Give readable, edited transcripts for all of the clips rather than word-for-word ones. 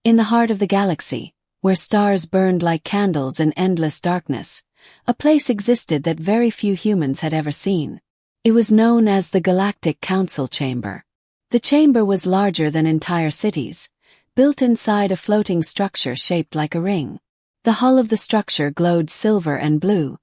In the heart of the galaxy, where stars burned like candles in endless darkness, a place existed that very few humans had ever seen. It was known as the Galactic Council Chamber. The chamber was larger than entire cities, built inside a floating structure shaped like a ring. The hull of the structure glowed silver and blue,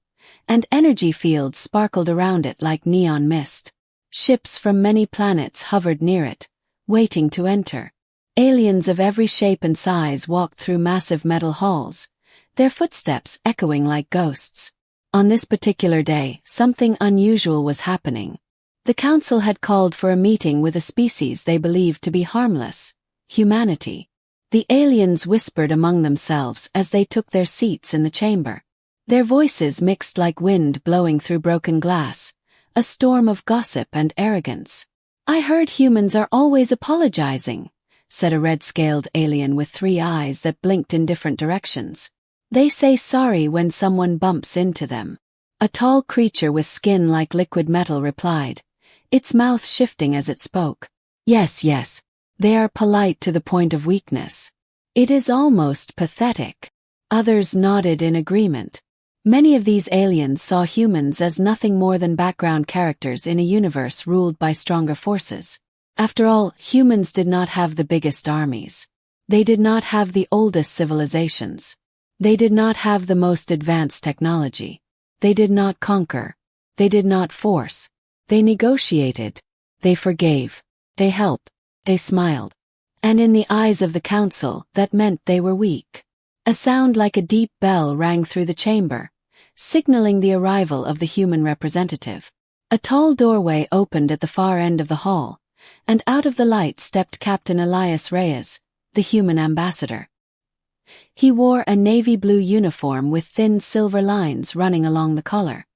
and energy fields sparkled around it like neon mist. Ships from many planets hovered near it, waiting to enter. Aliens of every shape and size walked through massive metal halls, their footsteps echoing like ghosts. On this particular day, something unusual was happening. The council had called for a meeting with a species they believed to be harmless: humanity. The aliens whispered among themselves as they took their seats in the chamber. Their voices mixed like wind blowing through broken glass, a storm of gossip and arrogance. "I heard humans are always apologizing," said a red-scaled alien with 3 eyes that blinked in different directions. "They say sorry when someone bumps into them." A tall creature with skin like liquid metal replied, its mouth shifting as it spoke. Yes, they are polite to the point of weakness. It is almost pathetic." Others nodded in agreement. Many of these aliens saw humans as nothing more than background characters in a universe ruled by stronger forces. After all, humans did not have the biggest armies. They did not have the oldest civilizations. They did not have the most advanced technology. They did not conquer. They did not force. They negotiated. They forgave. They helped. They smiled. And in the eyes of the council, that meant they were weak. A sound like a deep bell rang through the chamber, signaling the arrival of the human representative. A tall doorway opened at the far end of the hall, and out of the light stepped Captain Elias Reyes, the human ambassador. He wore a navy blue uniform with thin silver lines running along the collar.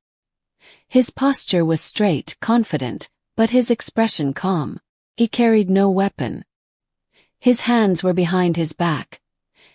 His posture was straight, confident, but his expression calm. He carried no weapon. His hands were behind his back,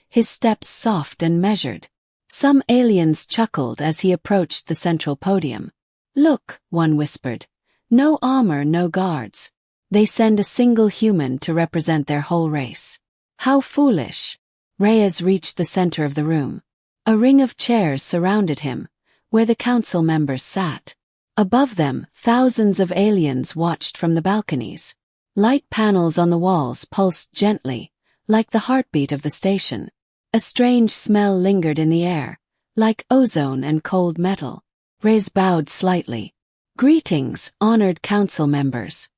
his steps soft and measured. Some aliens chuckled as he approached the central podium. "Look," one whispered, "no armor, no guards. They send a single human to represent their whole race. How foolish." Reyes reached the center of the room. A ring of chairs surrounded him, where the council members sat. Above them, thousands of aliens watched from the balconies. Light panels on the walls pulsed gently, like the heartbeat of the station. A strange smell lingered in the air, like ozone and cold metal. Reyes bowed slightly. "Greetings, honored council members.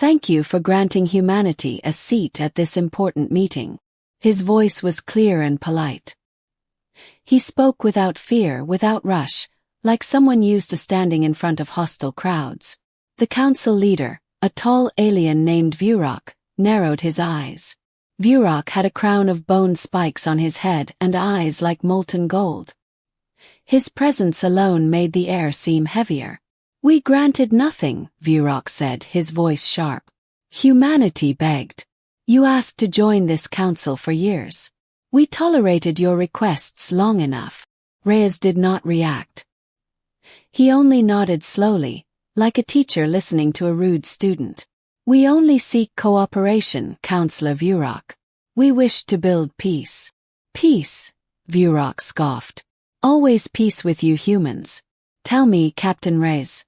Thank you for granting humanity a seat at this important meeting." His voice was clear and polite. He spoke without fear, without rush, like someone used to standing in front of hostile crowds. The council leader, a tall alien named Vurok, narrowed his eyes. Vurok had a crown of bone spikes on his head and eyes like molten gold. His presence alone made the air seem heavier. "We granted nothing," Vurok said, his voice sharp. "Humanity begged. You asked to join this council for years. We tolerated your requests long enough." Reyes did not react. He only nodded slowly, like a teacher listening to a rude student. "We only seek cooperation, Counselor Vurok. We wish to build peace." "Peace?" Vurok scoffed. "Always peace with you humans. Tell me, Captain Reyes,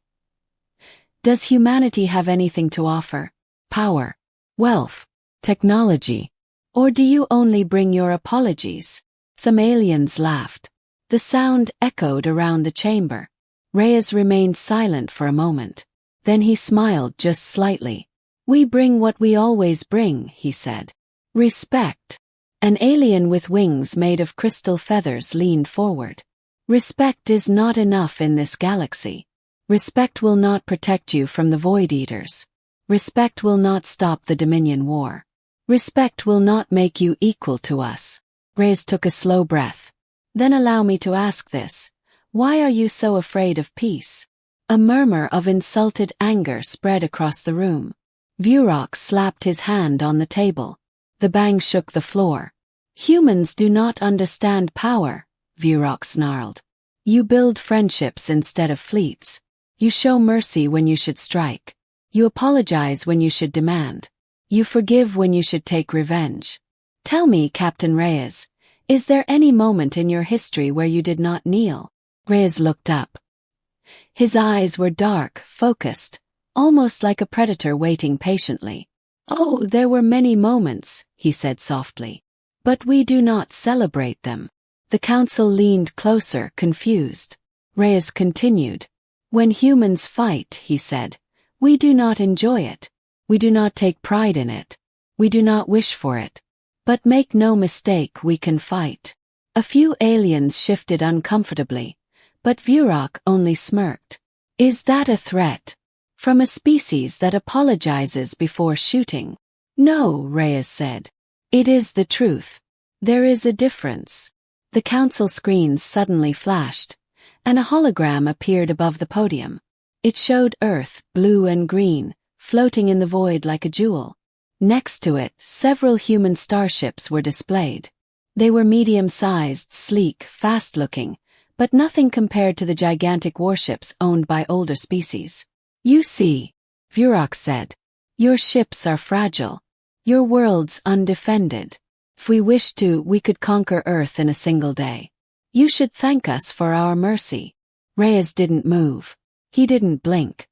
does humanity have anything to offer? Power? Wealth? Technology? Or do you only bring your apologies?" Some aliens laughed. The sound echoed around the chamber. Reyes remained silent for a moment. Then he smiled just slightly. "We bring what we always bring," he said. "Respect." An alien with wings made of crystal feathers leaned forward. "Respect is not enough in this galaxy. Respect will not protect you from the Void Eaters. Respect will not stop the Dominion War. Respect will not make you equal to us." Reyes took a slow breath. "Then allow me to ask this. Why are you so afraid of peace?" A murmur of insulted anger spread across the room. Vurok slapped his hand on the table. The bang shook the floor. "Humans do not understand power," Vurok snarled. "You build friendships instead of fleets. You show mercy when you should strike. You apologize when you should demand. You forgive when you should take revenge. Tell me, Captain Reyes, is there any moment in your history where you did not kneel? Reyes looked up. His eyes were dark, focused, almost like a predator waiting patiently. Oh, there were many moments, he said softly. But we do not celebrate them. The council leaned closer, confused. Reyes continued. When humans fight, he said, we do not enjoy it. We do not take pride in it. We do not wish for it. But make no mistake, we can fight. A few aliens shifted uncomfortably, but Vurok only smirked. Is that a threat? From a species that apologizes before shooting? No, Reyes said. It is the truth. There is a difference. The council screens suddenly flashed, and a hologram appeared above the podium. It showed Earth, blue and green, floating in the void like a jewel. Next to it, several human starships were displayed. They were medium-sized, sleek, fast-looking, but nothing compared to the gigantic warships owned by older species. You see, Vurok said, your ships are fragile. Your world's undefended. If we wished to, we could conquer Earth in a single day. You should thank us for our mercy. Reyes didn't move. He didn't blink.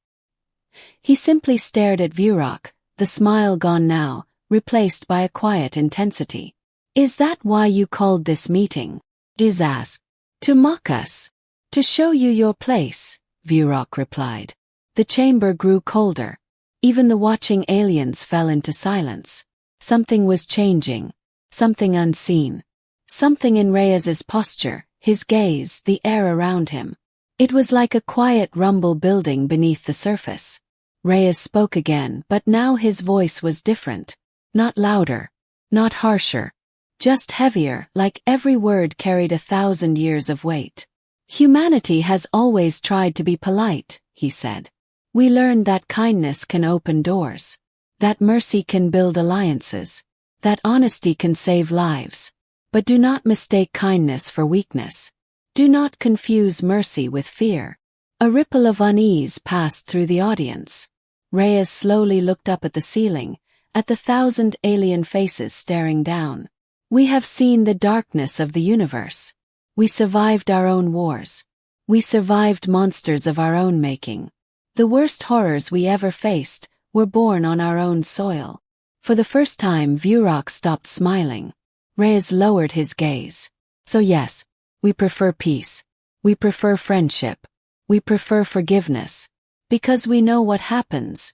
He simply stared at Vurok, the smile gone now, replaced by a quiet intensity. Is that why you called this meeting? Diz asked. To mock us. To show you your place, Vurok replied. The chamber grew colder. Even the watching aliens fell into silence. Something was changing. Something unseen. Something in Reyes's posture, his gaze, the air around him. It was like a quiet rumble building beneath the surface. Reyes spoke again, but now his voice was different. Not louder. Not harsher. Just heavier, like every word carried 1,000 years of weight. Humanity has always tried to be polite, he said. We learned that kindness can open doors. That mercy can build alliances. That honesty can save lives. But do not mistake kindness for weakness. Do not confuse mercy with fear. A ripple of unease passed through the audience. Reyes slowly looked up at the ceiling, at the 1,000 alien faces staring down. We have seen the darkness of the universe. We survived our own wars. We survived monsters of our own making. The worst horrors we ever faced were born on our own soil. For the first time, Vurok stopped smiling. Reyes lowered his gaze. So yes, we prefer peace. We prefer friendship. We prefer forgiveness. Because we know what happens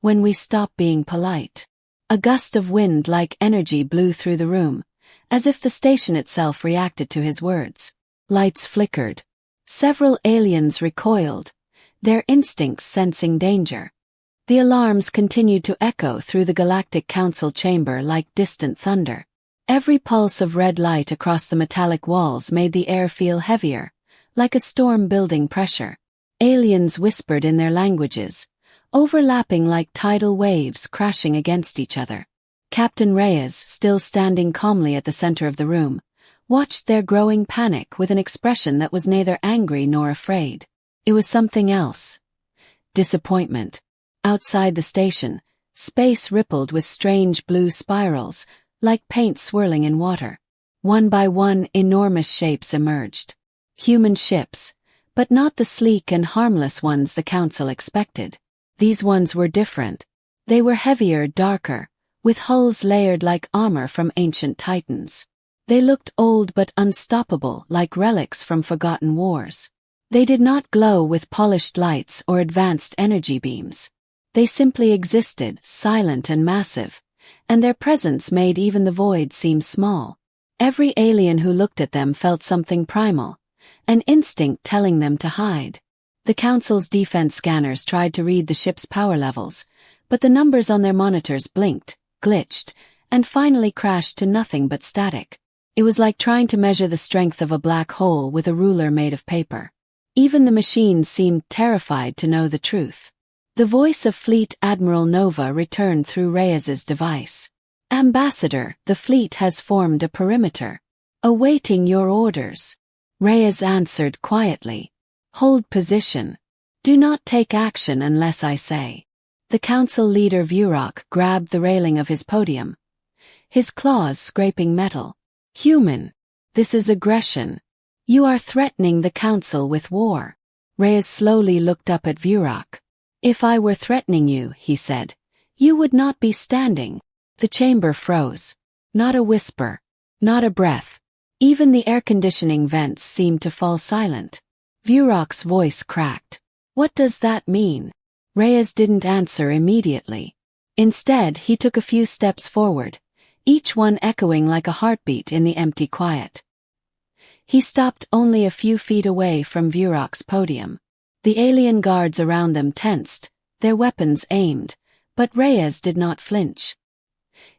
when we stop being polite. A gust of wind like energy blew through the room, as if the station itself reacted to his words. Lights flickered. Several aliens recoiled, their instincts sensing danger. The alarms continued to echo through the Galactic Council chamber like distant thunder. Every pulse of red light across the metallic walls made the air feel heavier, like a storm building pressure. Aliens whispered in their languages, overlapping like tidal waves crashing against each other. Captain Reyes, still standing calmly at the center of the room, watched their growing panic with an expression that was neither angry nor afraid. It was something else. Disappointment. Outside the station, space rippled with strange blue spirals, like paint swirling in water. One by one, enormous shapes emerged. Human ships, but not the sleek and harmless ones the council expected. These ones were different. They were heavier, darker, with hulls layered like armor from ancient titans. They looked old but unstoppable, like relics from forgotten wars. They did not glow with polished lights or advanced energy beams. They simply existed, silent and massive, and their presence made even the void seem small. Every alien who looked at them felt something primal, an instinct telling them to hide. The Council's defense scanners tried to read the ship's power levels, but the numbers on their monitors blinked, glitched, and finally crashed to nothing but static. It was like trying to measure the strength of a black hole with a ruler made of paper. Even the machines seemed terrified to know the truth. The voice of Fleet Admiral Nova returned through Reyes's device. Ambassador, the fleet has formed a perimeter. Awaiting your orders. Reyes answered quietly. Hold position. Do not take action unless I say. The council leader Vurok grabbed the railing of his podium. his claws scraping metal. Human. This is aggression. You are threatening the council with war. Reyes slowly looked up at Vurok. If I were threatening you, he said, you would not be standing. The chamber froze. Not a whisper. Not a breath. Even the air-conditioning vents seemed to fall silent. Vurok's voice cracked. What does that mean? Reyes didn't answer immediately. Instead, he took a few steps forward, each one echoing like a heartbeat in the empty quiet. He stopped only a few feet away from Vurok's podium. The alien guards around them tensed, their weapons aimed, but Reyes did not flinch.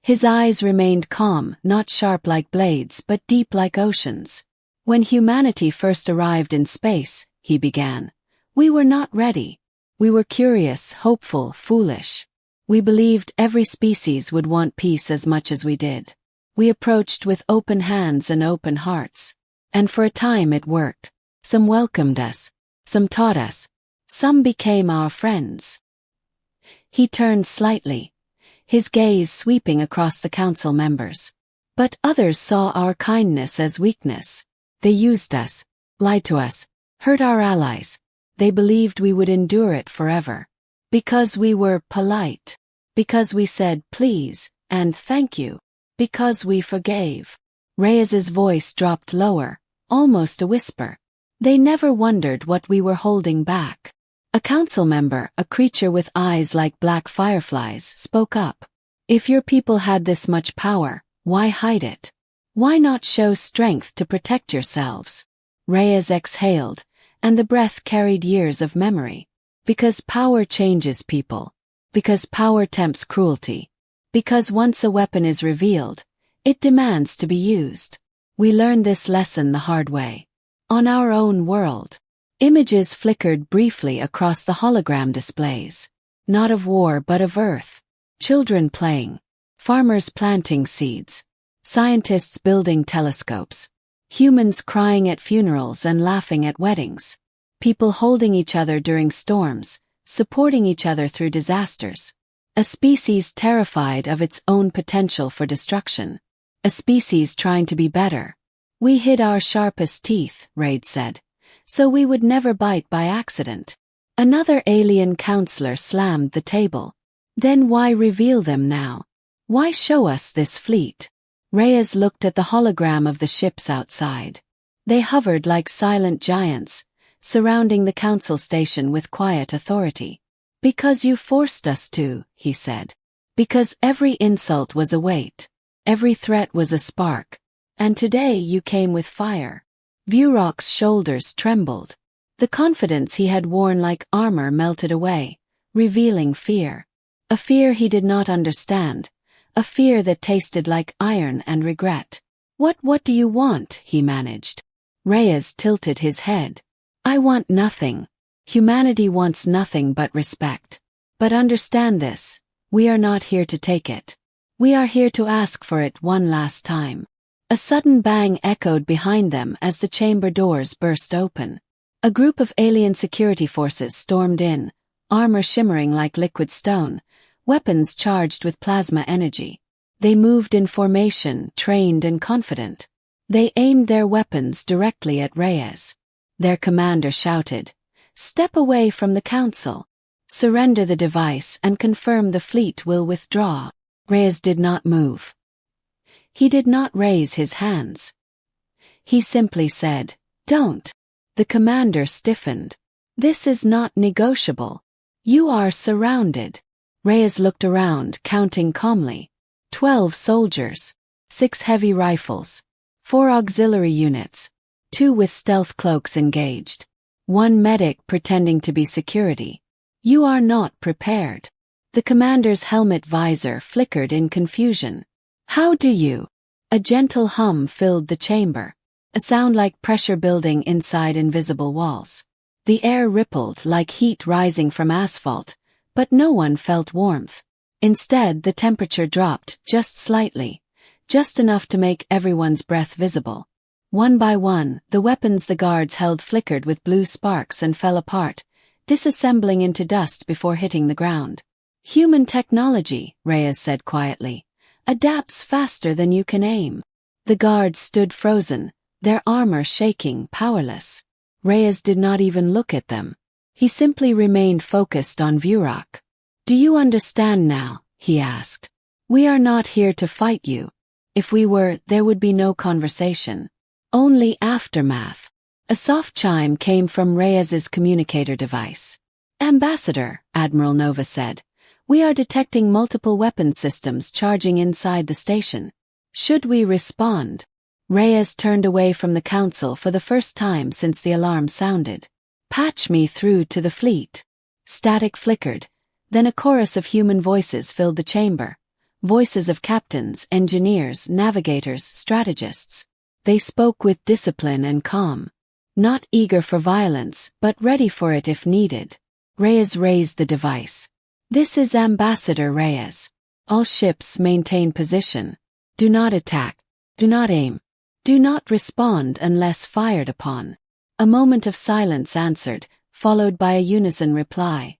His eyes remained calm, not sharp like blades but deep like oceans. When humanity first arrived in space, he began, we were not ready. We were curious, hopeful, foolish. We believed every species would want peace as much as we did. We approached with open hands and open hearts. And for a time it worked. Some welcomed us. Some taught us. Some became our friends. He turned slightly, his gaze sweeping across the council members. But others saw our kindness as weakness. They used us, lied to us, hurt our allies. They believed we would endure it forever. Because we were polite. Because we said please and thank you. Because we forgave. Reyes's voice dropped lower, almost a whisper. They never wondered what we were holding back. A council member, a creature with eyes like black fireflies, spoke up. If your people had this much power, why hide it? Why not show strength to protect yourselves? Reyes exhaled, and the breath carried years of memory. Because power changes people. Because power tempts cruelty. Because once a weapon is revealed, it demands to be used. We learned this lesson the hard way. On our own world. Images flickered briefly across the hologram displays. Not of war but of Earth. Children playing. Farmers planting seeds. Scientists building telescopes. Humans crying at funerals and laughing at weddings. People holding each other during storms, supporting each other through disasters. A species terrified of its own potential for destruction. A species trying to be better. We hid our sharpest teeth, Raid said, so we would never bite by accident. Another alien counselor slammed the table. Then why reveal them now? Why show us this fleet? Reyes looked at the hologram of the ships outside. They hovered like silent giants, surrounding the council station with quiet authority. Because you forced us to, he said. Because every insult was a weight. Every threat was a spark. And today you came with fire. Vurok's shoulders trembled. The confidence he had worn like armor melted away, revealing fear. A fear he did not understand. A fear that tasted like iron and regret. What do you want? He managed. Reyes tilted his head. I want nothing. Humanity wants nothing but respect. But understand this, we are not here to take it. We are here to ask for it one last time. A sudden bang echoed behind them as the chamber doors burst open. A group of alien security forces stormed in, armor shimmering like liquid stone, weapons charged with plasma energy. They moved in formation, trained and confident. They aimed their weapons directly at Reyes. Their commander shouted, "Step away from the council. Surrender the device and confirm the fleet will withdraw." Reyes did not move. He did not raise his hands. He simply said, "Don't." The commander stiffened. "This is not negotiable. You are surrounded." Reyes looked around, counting calmly. 12 soldiers. 6 heavy rifles. 4 auxiliary units. 2 with stealth cloaks engaged. 1 medic pretending to be security. You are not prepared. The commander's helmet visor flickered in confusion. How do you? A gentle hum filled the chamber. A sound like pressure building inside invisible walls. The air rippled like heat rising from asphalt, but no one felt warmth. Instead, the temperature dropped just slightly, just enough to make everyone's breath visible. One by one, the weapons the guards held flickered with blue sparks and fell apart, disassembling into dust before hitting the ground. "Human technology," Reyes said quietly. Adapts faster than you can aim. The guards stood frozen, their armor shaking, powerless. Reyes did not even look at them. He simply remained focused on Vurak. "Do you understand now?" he asked. "We are not here to fight you. If we were, there would be no conversation. Only aftermath." A soft chime came from Reyes's communicator device. "Ambassador," Admiral Nova said, "we are detecting multiple weapons systems charging inside the station. Should we respond?" Reyes turned away from the council for the first time since the alarm sounded. "Patch me through to the fleet." Static flickered. Then a chorus of human voices filled the chamber. Voices of captains, engineers, navigators, strategists. They spoke with discipline and calm. Not eager for violence, but ready for it if needed. Reyes raised the device. "This is Ambassador Reyes. All ships maintain position. Do not attack. Do not aim. Do not respond unless fired upon." A moment of silence answered, followed by a unison reply.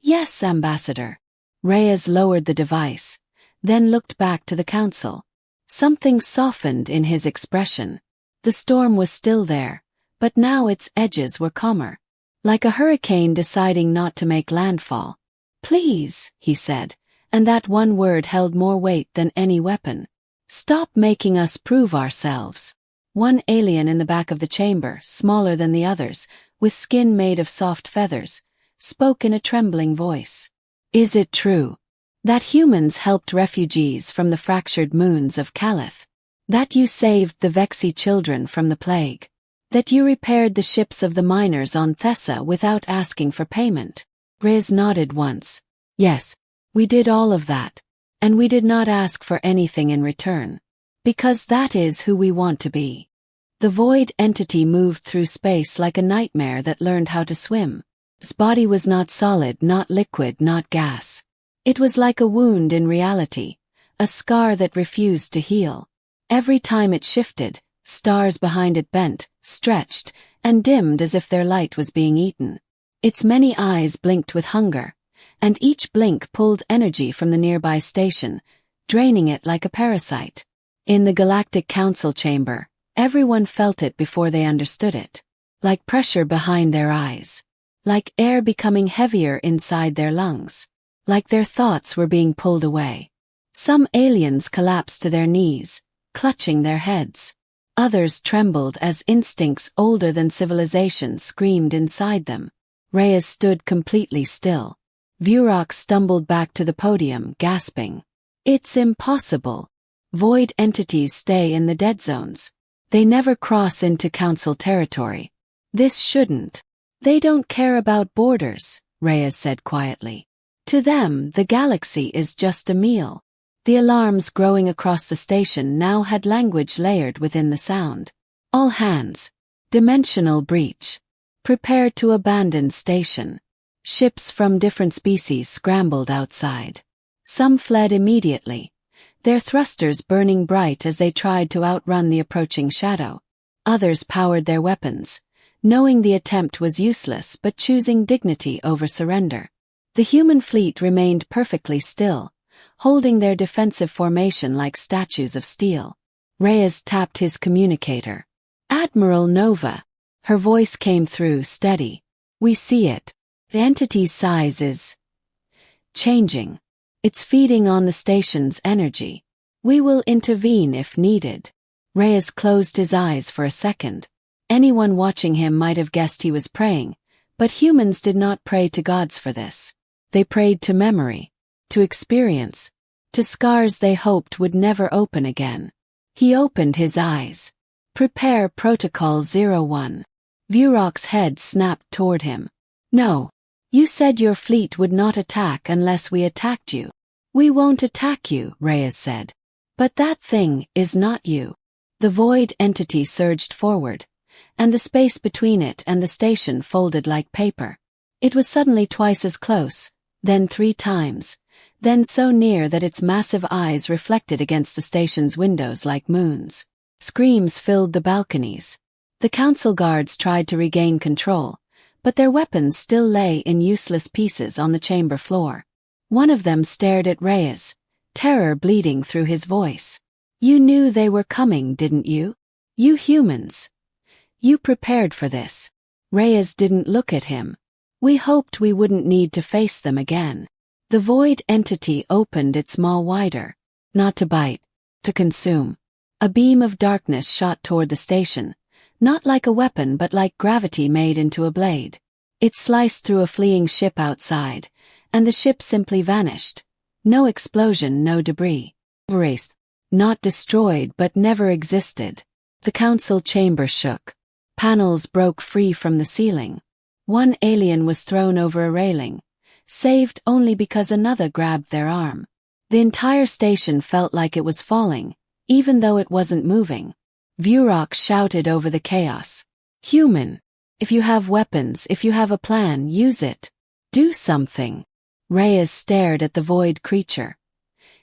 "Yes, Ambassador." Reyes lowered the device, then looked back to the council. Something softened in his expression. The storm was still there, but now its edges were calmer. Like a hurricane deciding not to make landfall. "Please," he said, and that one word held more weight than any weapon. "Stop making us prove ourselves." One alien in the back of the chamber, smaller than the others, with skin made of soft feathers, spoke in a trembling voice. "Is it true that humans helped refugees from the fractured moons of Calith? That you saved the Vexi children from the plague? That you repaired the ships of the miners on Thessa without asking for payment?" Reyes nodded once. "Yes, we did all of that. And we did not ask for anything in return. Because that is who we want to be." The void entity moved through space like a nightmare that learned how to swim. Its body was not solid, not liquid, not gas. It was like a wound in reality, a scar that refused to heal. Every time it shifted, stars behind it bent, stretched, and dimmed as if their light was being eaten. Its many eyes blinked with hunger, and each blink pulled energy from the nearby station, draining it like a parasite. In the Galactic Council chamber, everyone felt it before they understood it. Like pressure behind their eyes. Like air becoming heavier inside their lungs. Like their thoughts were being pulled away. Some aliens collapsed to their knees, clutching their heads. Others trembled as instincts older than civilization screamed inside them. Reyes stood completely still. Vurak stumbled back to the podium, gasping. "It's impossible. Void entities stay in the dead zones. They never cross into council territory. This shouldn't." "They don't care about borders," Reyes said quietly. "To them, the galaxy is just a meal." The alarms growing across the station now had language layered within the sound. "All hands. Dimensional breach. Prepare to abandon station." Ships from different species scrambled outside. Some fled immediately, their thrusters burning bright as they tried to outrun the approaching shadow. Others powered their weapons, knowing the attempt was useless but choosing dignity over surrender. The human fleet remained perfectly still, holding their defensive formation like statues of steel. Reyes tapped his communicator. "Admiral Nova." Her voice came through, steady. "We see it. The entity's size is changing. It's feeding on the station's energy. We will intervene if needed." Reyes closed his eyes for a second. Anyone watching him might have guessed he was praying, but humans did not pray to gods for this. They prayed to memory, to experience, to scars they hoped would never open again. He opened his eyes. "Prepare Protocol 01. Vurak's head snapped toward him. "No. You said your fleet would not attack unless we attacked you." "We won't attack you," Reyes said. "But that thing is not you." The void entity surged forward, and the space between it and the station folded like paper. It was suddenly twice as close, then 3 times, then so near that its massive eyes reflected against the station's windows like moons. Screams filled the balconies. The council guards tried to regain control, but their weapons still lay in useless pieces on the chamber floor. One of them stared at Reyes, terror bleeding through his voice. You knew they were coming, didn't you? You humans. You prepared for this. Reyes didn't look at him. We hoped we wouldn't need to face them again. The void entity opened its maw wider. Not to bite, to consume. A beam of darkness shot toward the station, not like a weapon but like gravity made into a blade. It sliced through a fleeing ship outside, and the ship simply vanished. No explosion, no debris. Erased. Not destroyed but never existed. The council chamber shook. Panels broke free from the ceiling. One alien was thrown over a railing, saved only because another grabbed their arm. The entire station felt like it was falling, even though it wasn't moving. Vurok shouted over the chaos. Human. If you have weapons, if you have a plan, use it. Do something. Reyes stared at the void creature.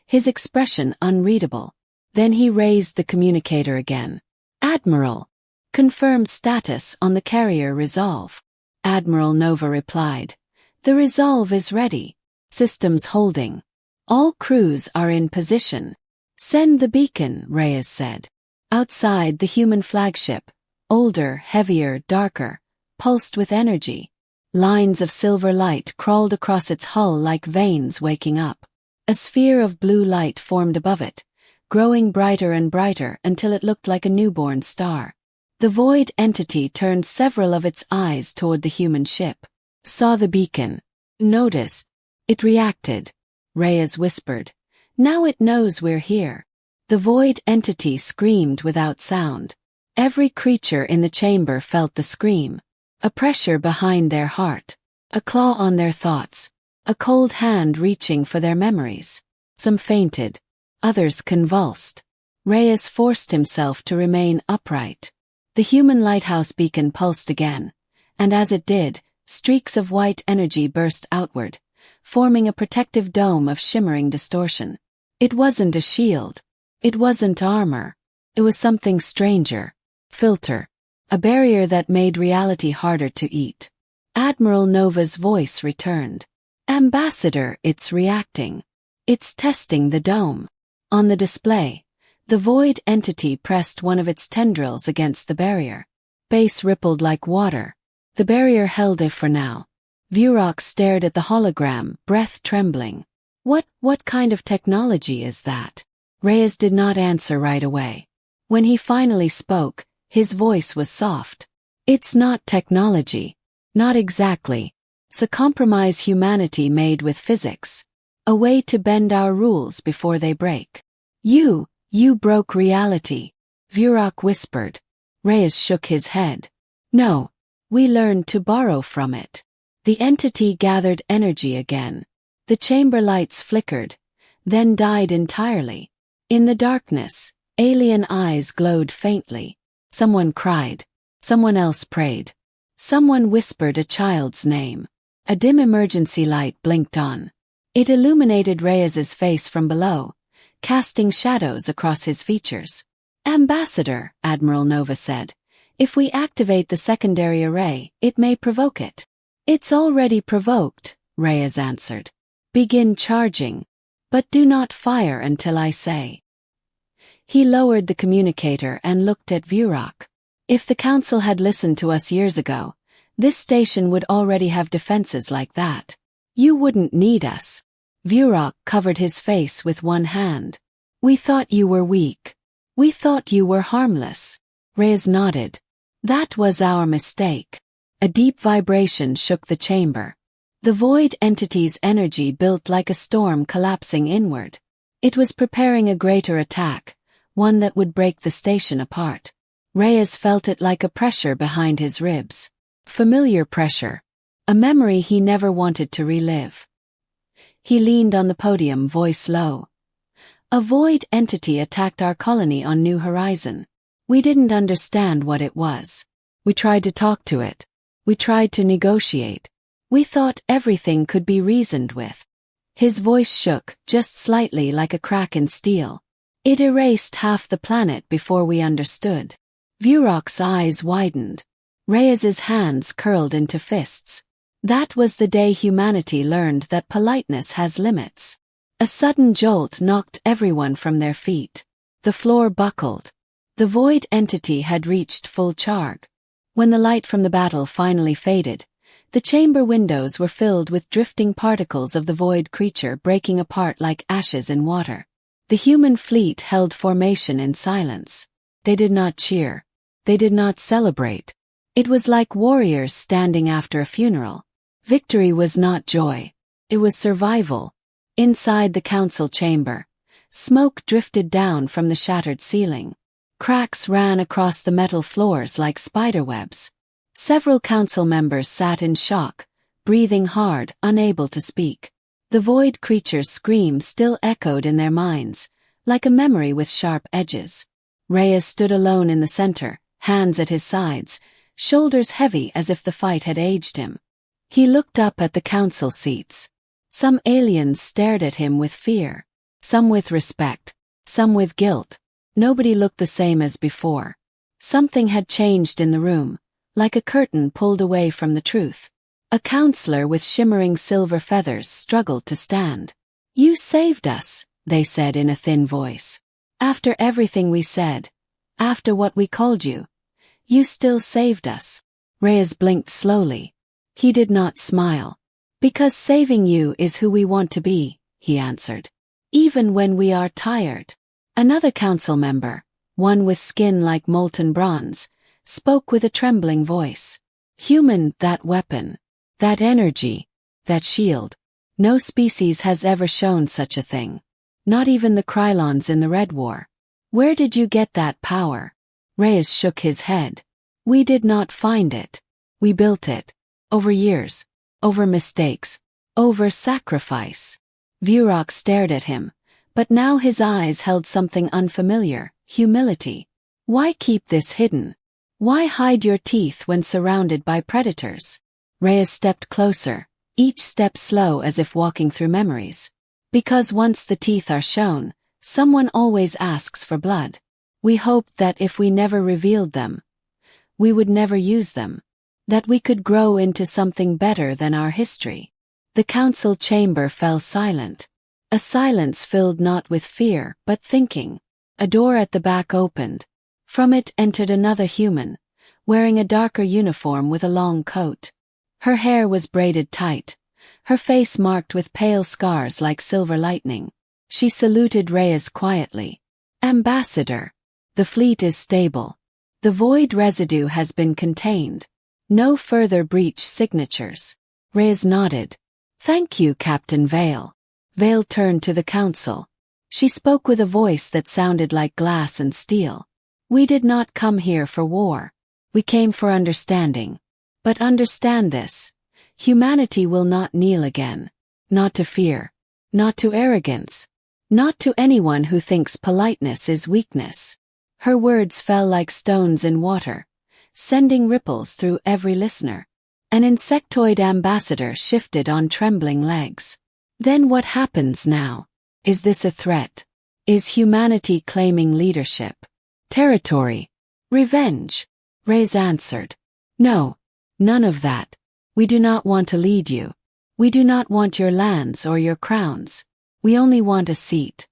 His expression unreadable. Then he raised the communicator again. Admiral. Confirm status on the carrier Resolve. Admiral Nova replied. The Resolve is ready. Systems holding. All crews are in position. Send the beacon, Reyes said. Outside, the human flagship, older, heavier, darker, pulsed with energy. Lines of silver light crawled across its hull like veins waking up. A sphere of blue light formed above it, growing brighter and brighter until it looked like a newborn star. The void entity turned several of its eyes toward the human ship. Saw the beacon. Noticed. It reacted. Reyes whispered. Now it knows we're here. The void entity screamed without sound. Every creature in the chamber felt the scream. A pressure behind their heart. A claw on their thoughts. A cold hand reaching for their memories. Some fainted. Others convulsed. Reyes forced himself to remain upright. The human lighthouse beacon pulsed again, and as it did, streaks of white energy burst outward, forming a protective dome of shimmering distortion. It wasn't a shield. It wasn't armor. It was something stranger. Filter. A barrier that made reality harder to eat. Admiral Nova's voice returned. Ambassador, it's reacting. It's testing the dome. On the display, the void entity pressed one of its tendrils against the barrier. Base rippled like water. The barrier held it for now. Vurok stared at the hologram, breath trembling. What kind of technology is that? Reyes did not answer right away. When he finally spoke, his voice was soft. It's not technology. Not exactly. It's a compromise humanity made with physics. A way to bend our rules before they break. You broke reality. Vurok whispered. Reyes shook his head. No. We learned to borrow from it. The entity gathered energy again. The chamber lights flickered, then died entirely. In the darkness, alien eyes glowed faintly. Someone cried. Someone else prayed. Someone whispered a child's name. A dim emergency light blinked on. It illuminated Reyes's face from below, casting shadows across his features. Ambassador, Admiral Nova said. If we activate the secondary array, it may provoke it. It's already provoked, Reyes answered. Begin charging. But do not fire until I say. He lowered the communicator and looked at Vurok. If the Council had listened to us years ago, this station would already have defenses like that. You wouldn't need us. Vurok covered his face with one hand. We thought you were weak. We thought you were harmless. Reyes nodded. That was our mistake. A deep vibration shook the chamber. The void entity's energy built like a storm collapsing inward. It was preparing a greater attack, one that would break the station apart. Reyes felt it like a pressure behind his ribs. Familiar pressure. A memory he never wanted to relive. He leaned on the podium, voice low. A void entity attacked our colony on New Horizon. We didn't understand what it was. We tried to talk to it. We tried to negotiate. We thought everything could be reasoned with. His voice shook, just slightly like a crack in steel. It erased half the planet before we understood. Vurok's eyes widened. Reyes's hands curled into fists. That was the day humanity learned that politeness has limits. A sudden jolt knocked everyone from their feet. The floor buckled. The void entity had reached full charge. When the light from the battle finally faded, the chamber windows were filled with drifting particles of the void creature breaking apart like ashes in water. The human fleet held formation in silence. They did not cheer. They did not celebrate. It was like warriors standing after a funeral. Victory was not joy. It was survival. Inside the council chamber, smoke drifted down from the shattered ceiling. Cracks ran across the metal floors like spiderwebs. Several council members sat in shock, breathing hard, unable to speak. The void creature's scream still echoed in their minds, like a memory with sharp edges. Reyes stood alone in the center, hands at his sides, shoulders heavy as if the fight had aged him. He looked up at the council seats. Some aliens stared at him with fear, some with respect, some with guilt. Nobody looked the same as before. Something had changed in the room, like a curtain pulled away from the truth. A counselor with shimmering silver feathers struggled to stand. "You saved us," they said in a thin voice. "After everything we said, after what we called you, you still saved us." Reyes blinked slowly. He did not smile. "Because saving you is who we want to be," he answered. "Even when we are tired." Another council member, one with skin like molten bronze, spoke with a trembling voice. "Human, that weapon, that energy, that shield. No species has ever shown such a thing. Not even the Krylons in the Red War. Where did you get that power?" Reyes shook his head. "We did not find it. We built it. Over years. Over mistakes. Over sacrifice." Vurok stared at him, but now his eyes held something unfamiliar, humility. "Why keep this hidden? Why hide your teeth when surrounded by predators?" Reyes stepped closer, each step slow as if walking through memories. "Because once the teeth are shown, someone always asks for blood. We hoped that if we never revealed them, we would never use them. That we could grow into something better than our history." The council chamber fell silent. A silence filled not with fear, but thinking. A door at the back opened. From it entered another human, wearing a darker uniform with a long coat. Her hair was braided tight, her face marked with pale scars like silver lightning. She saluted Reyes quietly. "Ambassador, the fleet is stable. The void residue has been contained. No further breach signatures." Reyes nodded. "Thank you, Captain Vale." Vale turned to the council. She spoke with a voice that sounded like glass and steel. "We did not come here for war. We came for understanding. But understand this. Humanity will not kneel again. Not to fear. Not to arrogance. Not to anyone who thinks politeness is weakness." Her words fell like stones in water, sending ripples through every listener. An insectoid ambassador shifted on trembling legs. "Then what happens now? Is this a threat? Is humanity claiming leadership? Territory? Revenge?" Reyes answered. "No. None of that. We do not want to lead you. We do not want your lands or your crowns. We only want a seat.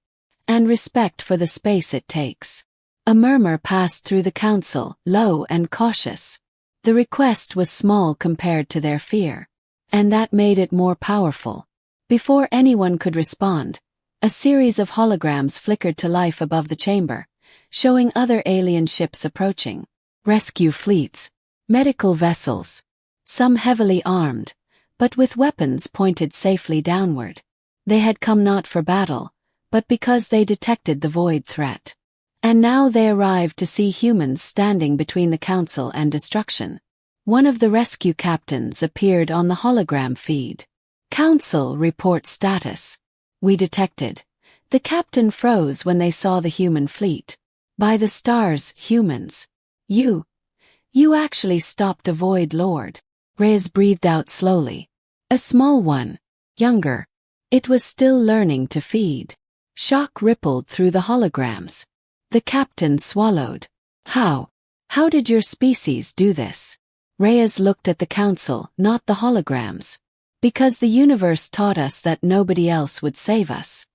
And respect for the space it takes." A murmur passed through the council, low and cautious. The request was small compared to their fear. And that made it more powerful. Before anyone could respond, a series of holograms flickered to life above the chamber, showing other alien ships approaching. Rescue fleets. Medical vessels. Some heavily armed, but with weapons pointed safely downward. They had come not for battle, but because they detected the void threat. And now they arrived to see humans standing between the council and destruction. One of the rescue captains appeared on the hologram feed. "Council report status. We detected." The captain froze when they saw the human fleet. "By the stars, humans. You actually stopped a void lord." Reyes breathed out slowly. "A small one. Younger. It was still learning to feed." Shock rippled through the holograms. The captain swallowed. How did your species do this?" Reyes looked at the council, not the holograms. "Because the universe taught us that nobody else would save us.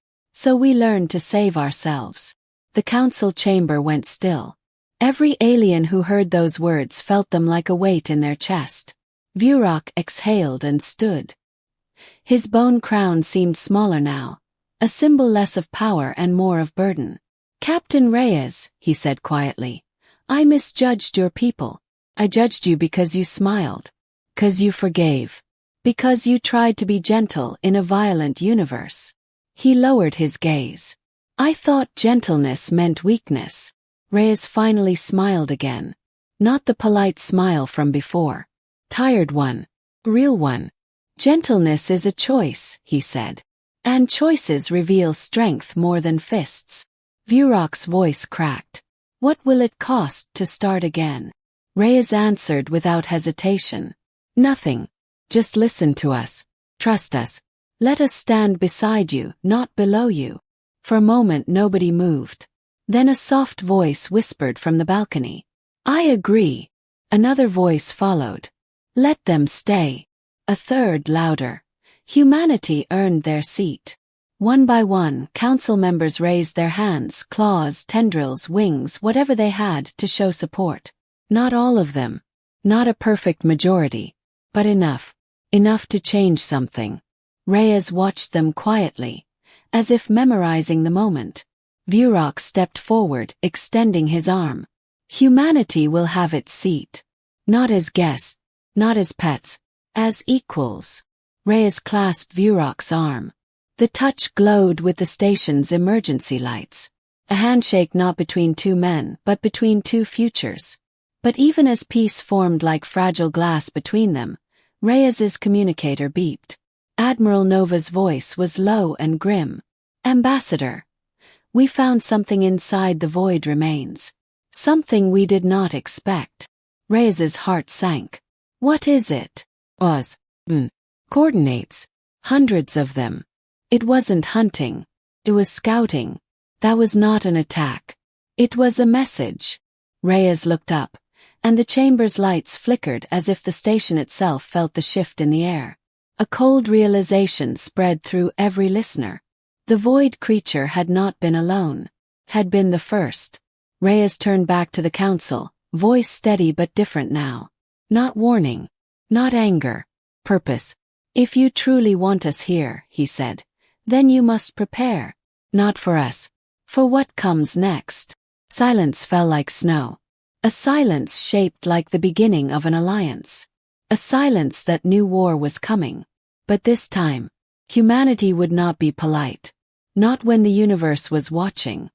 So we learned to save ourselves. The council chamber went still. Every alien who heard those words felt them like a weight in their chest. Vurok exhaled and stood. His bone crown seemed smaller now, a symbol less of power and more of burden. "Captain Reyes," he said quietly, "I misjudged your people. I judged you because you smiled. Because you forgave. Because you tried to be gentle in a violent universe." He lowered his gaze. "I thought gentleness meant weakness." Reyes finally smiled again. Not the polite smile from before. Tired one. Real one. "Gentleness is a choice," he said. "And choices reveal strength more than fists." Vurok's voice cracked. "What will it cost to start again?" Reyes answered without hesitation. "Nothing. Just listen to us. Trust us. Let us stand beside you, not below you." For a moment nobody moved. Then a soft voice whispered from the balcony. "I agree." Another voice followed. "Let them stay." A third, louder. Humanity earned their seat. One by one, council members raised their hands, claws, tendrils, wings, whatever they had to show support. Not all of them. Not a perfect majority. But enough. Enough to change something. Reyes watched them quietly, as if memorizing the moment. Vurok stepped forward, extending his arm. "Humanity will have its seat. Not as guests, not as pets, as equals." Reyes clasped Vurok's arm. The touch glowed with the station's emergency lights. A handshake not between two men, but between two futures. But even as peace formed like fragile glass between them, Reyes's communicator beeped. Admiral Nova's voice was low and grim. "Ambassador, we found something inside the void remains. Something we did not expect." Reyes's heart sank. "What is it?" "Oz. Coordinates. Hundreds of them." It wasn't hunting. It was scouting. That was not an attack. It was a message. Reyes looked up, and the chamber's lights flickered as if the station itself felt the shift in the air. A cold realization spread through every listener. The void creature had not been alone. Had been the first. Reyes turned back to the council, voice steady but different now. "Not warning. Not anger. Purpose. If you truly want us here," he said, "then you must prepare. Not for us. For what comes next." Silence fell like snow. A silence shaped like the beginning of an alliance. A silence that knew war was coming. But this time, humanity would not be polite. Not when the universe was watching.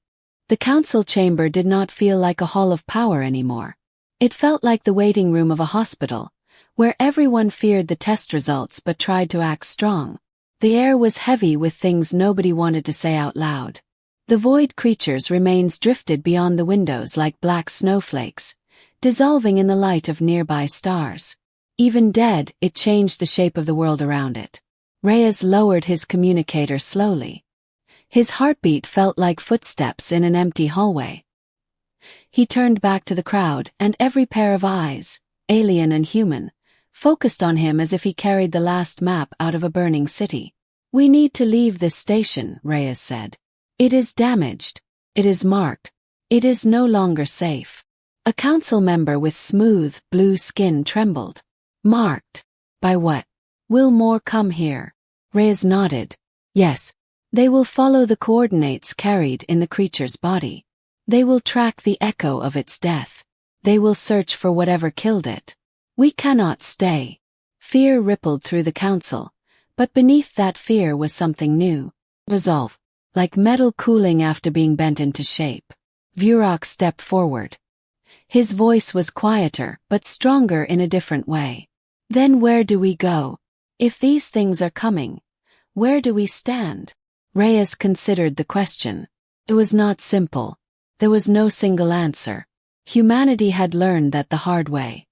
The council chamber did not feel like a hall of power anymore. It felt like the waiting room of a hospital, where everyone feared the test results but tried to act strong. The air was heavy with things nobody wanted to say out loud. The void creatures' remains drifted beyond the windows like black snowflakes, dissolving in the light of nearby stars. Even dead, it changed the shape of the world around it. Reyes lowered his communicator slowly. His heartbeat felt like footsteps in an empty hallway. He turned back to the crowd, and every pair of eyes, alien and human, focused on him as if he carried the last map out of a burning city. "We need to leave this station," Reyes said. "It is damaged. It is marked. It is no longer safe." A council member with smooth, blue skin trembled. "Marked? By what? Will more come here?" Reyes nodded. "Yes. They will follow the coordinates carried in the creature's body. They will track the echo of its death. They will search for whatever killed it. We cannot stay." Fear rippled through the council, but beneath that fear was something new. Resolve. Like metal cooling after being bent into shape. Vurok stepped forward. His voice was quieter, but stronger in a different way. "Then where do we go? If these things are coming, where do we stand?" Reyes considered the question. It was not simple. There was no single answer. Humanity had learned that the hard way.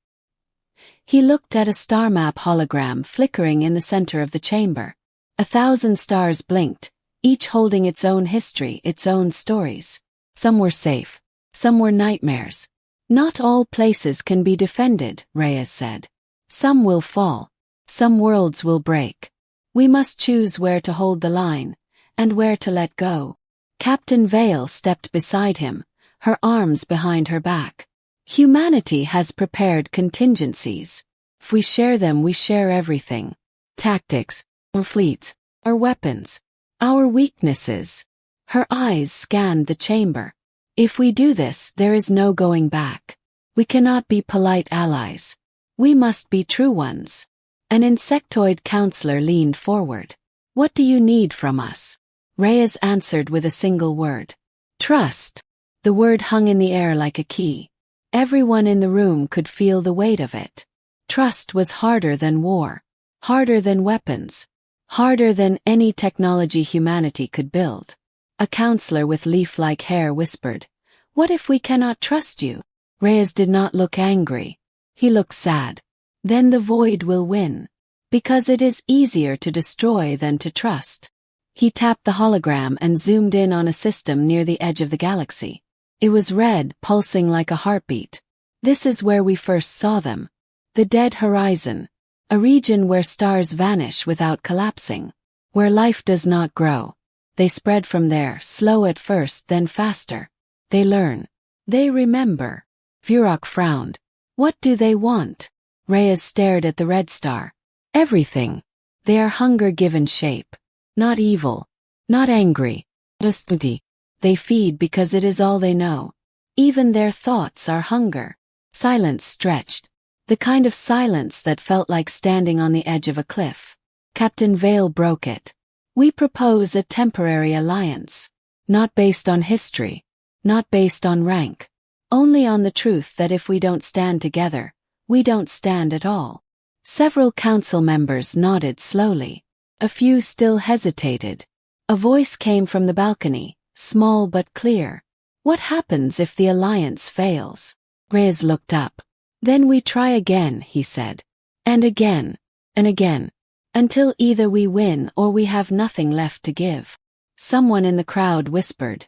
He looked at a star map hologram flickering in the center of the chamber. 1,000 stars blinked, each holding its own history, its own stories. Some were safe. Some were nightmares. "Not all places can be defended," Reyes said. "Some will fall. Some worlds will break. We must choose where to hold the line, and where to let go. Captain Vale stepped beside him, her arms behind her back. Humanity has prepared contingencies. If we share them, we share everything. Tactics, our fleets, our weapons, our weaknesses. Her eyes scanned the chamber. If we do this, there is no going back. We cannot be polite allies. We must be true ones. An insectoid counselor leaned forward. What do you need from us? Reyes answered with a single word. Trust. The word hung in the air like a key. Everyone in the room could feel the weight of it. Trust was harder than war, harder than weapons, harder than any technology humanity could build. A counselor with leaf-like hair whispered, "What if we cannot trust you?" Reyes did not look angry. He looked sad. Then the void will win. Because it is easier to destroy than to trust. He tapped the hologram and zoomed in on a system near the edge of the galaxy. It was red, pulsing like a heartbeat. This is where we first saw them. The dead horizon. A region where stars vanish without collapsing. Where life does not grow. They spread from there, slow at first, then faster. They learn. They remember. Vurok frowned. What do they want? Reyes stared at the red star. Everything. They are hunger given shape. Not evil. Not angry. Just empty. They feed because it is all they know. Even their thoughts are hunger. Silence stretched. The kind of silence that felt like standing on the edge of a cliff. Captain Vale broke it. We propose a temporary alliance. Not based on history. Not based on rank. Only on the truth that if we don't stand together, we don't stand at all. Several council members nodded slowly. A few still hesitated. A voice came from the balcony, small but clear. What happens if the alliance fails? Reyes looked up. Then we try again, he said. And again. And again. Until either we win or we have nothing left to give. Someone in the crowd whispered.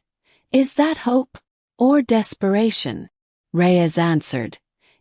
Is that hope? Or desperation? Reyes answered.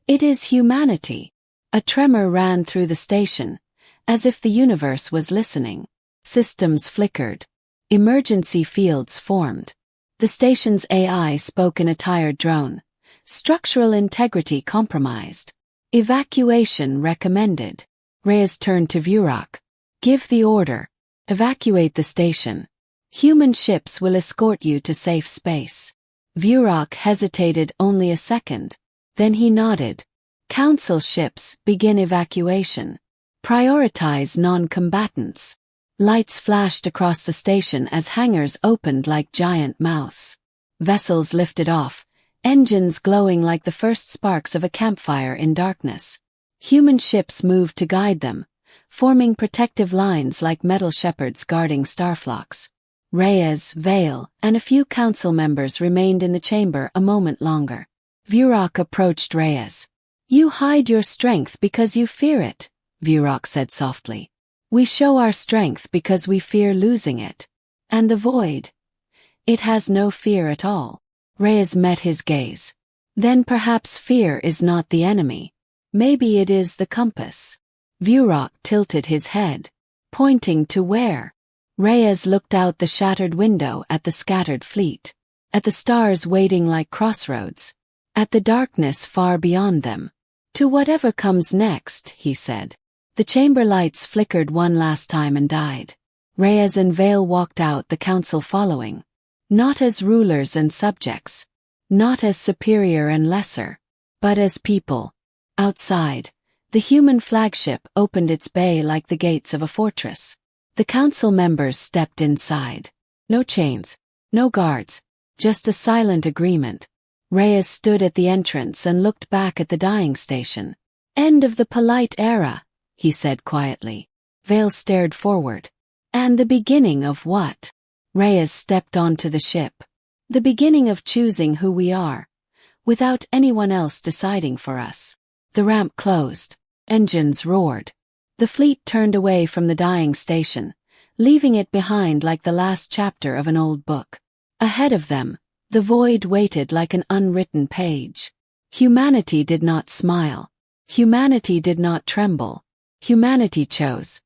It is humanity. A tremor ran through the station, as if the universe was listening. Systems flickered. Emergency fields formed. The station's AI spoke in a tired drone. Structural integrity compromised. Evacuation recommended. Reyes turned to Vurok. Give the order. Evacuate the station. Human ships will escort you to safe space. Vurok hesitated only a second. Then he nodded. Council ships, begin evacuation. Prioritize non-combatants. Lights flashed across the station as hangars opened like giant mouths. Vessels lifted off, engines glowing like the first sparks of a campfire in darkness. Human ships moved to guide them, forming protective lines like metal shepherds guarding starflocks. Reyes, Vale, and a few council members remained in the chamber a moment longer. Vurok approached Reyes. You hide your strength because you fear it, Vurok said softly. We show our strength because we fear losing it. And the void? It has no fear at all. Reyes met his gaze. Then perhaps fear is not the enemy. Maybe it is the compass. Vurok tilted his head, pointing to where. Reyes looked out the shattered window at the scattered fleet, at the stars waiting like crossroads, at the darkness far beyond them. To whatever comes next, he said. The chamber lights flickered one last time and died. Reyes and Vale walked out, the council following. Not as rulers and subjects. Not as superior and lesser. But as people. Outside, the human flagship opened its bay like the gates of a fortress. The council members stepped inside. No chains. No guards. Just a silent agreement. Reyes stood at the entrance and looked back at the dying station. End of the polite era, he said quietly. Vale stared forward. And the beginning of what? Reyes stepped onto the ship. The beginning of choosing who we are, without anyone else deciding for us. The ramp closed. Engines roared. The fleet turned away from the dying station, leaving it behind like the last chapter of an old book. Ahead of them, the void waited like an unwritten page. Humanity did not smile. Humanity did not tremble. Humanity chose.